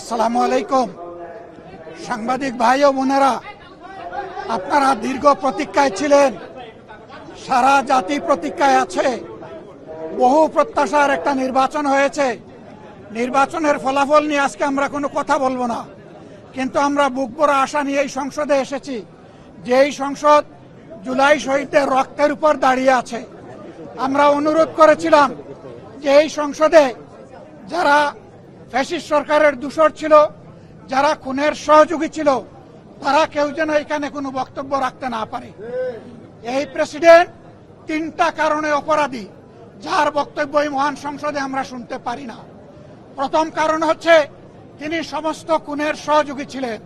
আসসালামু আলাইকুম। সাংবাদিক ভাই ও বোনেরা, আপনারা দীর্ঘ প্রতীক্ষায় ছিলেন, সারা জাতি প্রতীক্ষায় আছে। বহু প্রত্যাশার একটা নির্বাচন হয়েছে। নির্বাচনের ফলাফল নিয়ে আজকে আমরা কোনো কথা বলবো না, কিন্তু আমরা বুক ভরা আশা নিয়ে এই সংসদে এসেছি। যে এই সংসদ জুলাই শহীদদের রক্তের উপর দাঁড়িয়ে আছে। আমরা অনুরোধ করেছিলাম যে এই সংসদে যারা ফ্যাসিস্ট সরকারের দূষর ছিল, যারা খুনের সহযোগী ছিল, তারা কেউ যেন এখানে কোনো বক্তব্য রাখতে না পারে। এই প্রেসিডেন্ট তিনটা কারণে অপরাধী, যার বক্তব্য এই মহান সংসদে আমরা শুনতে পারি না। প্রথম কারণ হচ্ছে তিনি সমস্ত খুনের সহযোগী ছিলেন।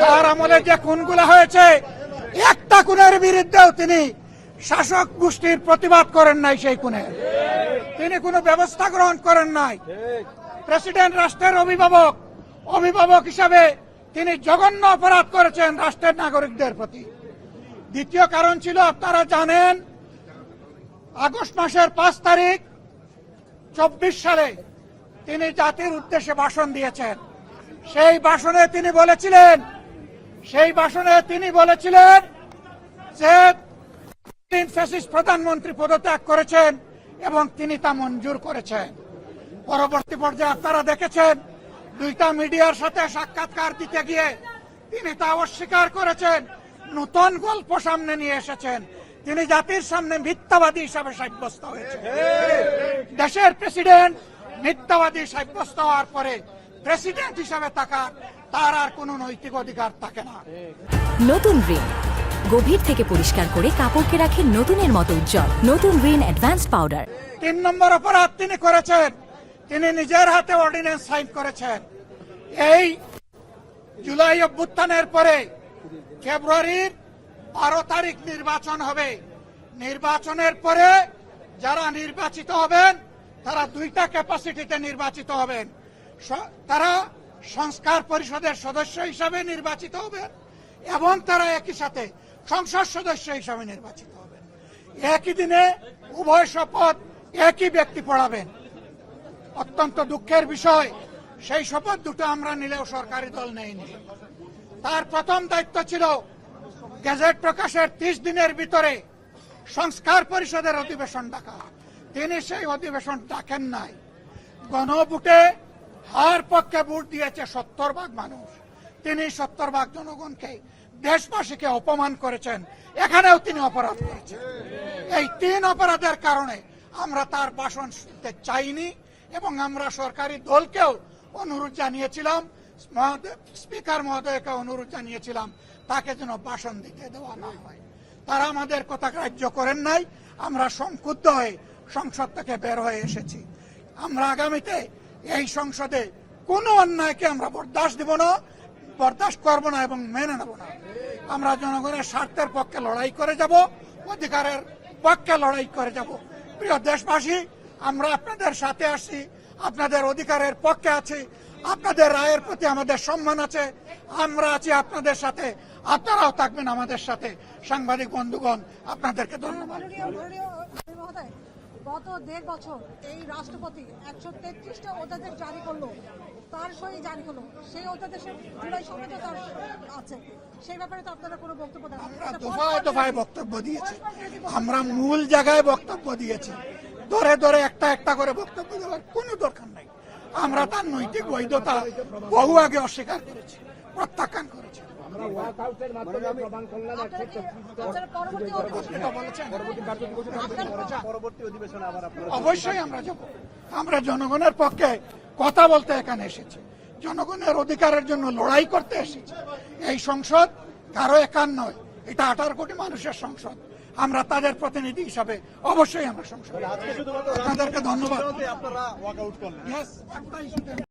তার আমলে যে খুনগুলো হয়েছে, একটা খুনের বিরুদ্ধেও তিনি শাসক গোষ্ঠীর প্রতিবাদ করেন নাই। সেই খুনে তিনি কোনো ব্যবস্থা গ্রহণ করেন নাই। প্রেসিডেন্ট রাষ্ট্রের অভিভাবক হিসাবে তিনি জঘন্য অপরাধ করেছেন রাষ্ট্রের নাগরিকদের প্রতি। দ্বিতীয় কারণ ছিল, আপনারা জানেন, আগস্ট মাসের 5 তারিখ 24 সালে তিনি জাতির উদ্দেশ্যে ভাষণ দিয়েছেন। সেই ভাষণে তিনি বলেছিলেন যে তিনি ফ্যাসিস্ট প্রধানমন্ত্রী পদত্যাগ করেছেন এবং তিনি তা মঞ্জুর করেছেন। পরবর্তী পর্যায়ে আপনারা দেখেছেন, দুইটা মিডিয়ার সাথে সাক্ষাৎকার দিতে গিয়ে তিনি তা অস্বীকার করেছেন, নতুন গল্প সামনে নিয়ে এসেছেন। তিনি জাতির সামনে মিথ্যাবাদী হিসাবে সাব্যস্ত হয়েছে। দেশের প্রেসিডেন্ট মিথ্যাবাদী সাব্যস্ত হওয়ার পরে প্রেসিডেন্ট হিসাবে তার আর কোনো নৈতিক অধিকার থাকে না। নতুন রিন গভীর থেকে পরিষ্কার করে কাপড়কে রাখে নতুনের মতো উজ্জ্বল। নতুন রিন অ্যাডভান্স পাউডার। 3 নম্বর অপরাধ তিনি করেছেন, তিনি নিজের হাতে অর্ডিন্যান্স সাইন করেছেন। এই জুলাই অভ্যুত্থানের পরে ফেব্রুয়ারির 12 তারিখ নির্বাচন হবে। নির্বাচনের পরে যারা নির্বাচিত হবেন তারা 2টা ক্যাপাসিটিতে নির্বাচিত হবেন। তারা সংস্কার পরিষদের সদস্য হিসাবে নির্বাচিত হবেন এবং তারা একই সাথে সংসদ সদস্য হিসাবে নির্বাচিত হবেন। একই দিনে উভয় শপথ একই ব্যক্তি পড়াবেন। অত্যন্ত দুঃখের বিষয়, সেই শপথ দুটো আমরা নিলেও সরকারি দল নেয়নি। তার প্রথম দায়িত্ব ছিল গেজেট প্রকাশের 30 দিনের ভিতরে সংস্কার পরিষদের অধিবেশন ডাকা। তিনি সেই অধিবেশন ডাকেন নাই। গণভোটে হার পক্ষে ভোট দিয়েছে 70% মানুষ। তিনি 70% জনগণকে, দেশবাসীকে অপমান করেছেন। এখানেও তিনি অপরাধ করেছেন। এই 3 অপরাধের কারণে আমরা তার ভাষণ শুনতে চাইনি এবং আমরা সরকারি দলকেও অনুরোধ জানিয়েছিলাম, স্পিকার মহোদয়কে অনুরোধ জানিয়েছিলাম তাকে যেন ভাষণ দিতে দেওয়া না হয়। তারা আমাদের কথা গ্রাহ্য করেন নাই। আমরা সংক্ষুব্ধ হয়ে সংসদ থেকে বের হয়ে এসেছি। আমরা আগামীতে এই সংসদে কোনো অন্যায়কে আমরা বরদাস্ত করব না এবং মেনে নেব না। আমরা জনগণের স্বার্থের পক্ষে লড়াই করে যাব, অধিকারের পক্ষে লড়াই করে যাব। প্রিয় দেশবাসী, আমরা আপনাদের সাথে আছি, আপনাদের অধিকারের পক্ষে আছি, আপনাদের রায়ের প্রতি আমাদের সম্মান আছে। আমরা আছি আপনাদের সাথে, আপনারাও থাকবেন আমাদের সাথে। সাংবাদিক বন্ধুগণ, আপনাদেরকে ধন্যবাদ। গত 1.5 বছর এই রাষ্ট্রপতি 133টা অধ্যাদেশ জারি করলো, তার সই জারি হলো। সেই অধ্যাদেশে জুলাই সমঝোতা আছে, সেই ব্যাপারে তো আপনারা কোনো বক্তব্য দেন? দফায় দফায় বক্তব্য দিয়েছি, আমরা মূল জায়গায় বক্তব্য দিয়েছি। ধরে একটা করে বক্তব্য দেওয়ার কোনো দরকার নাই। আমরা তার নৈতিক বৈধতা বহু আগে অস্বীকার করেছি, প্রত্যাখ্যান করেছি। অবশ্যই আমরা যাব। আমরা জনগণের পক্ষে কথা বলতে এখানে এসেছি, জনগণের অধিকারের জন্য লড়াই করতে এসেছি। এই সংসদ কারো একার নয়, এটা 18 কোটি মানুষের সংসদ। আমরা তাদের প্রতিনিধি হিসাবে অবশ্যই আমরা সংসদ। আপনাদেরকে ধন্যবাদ।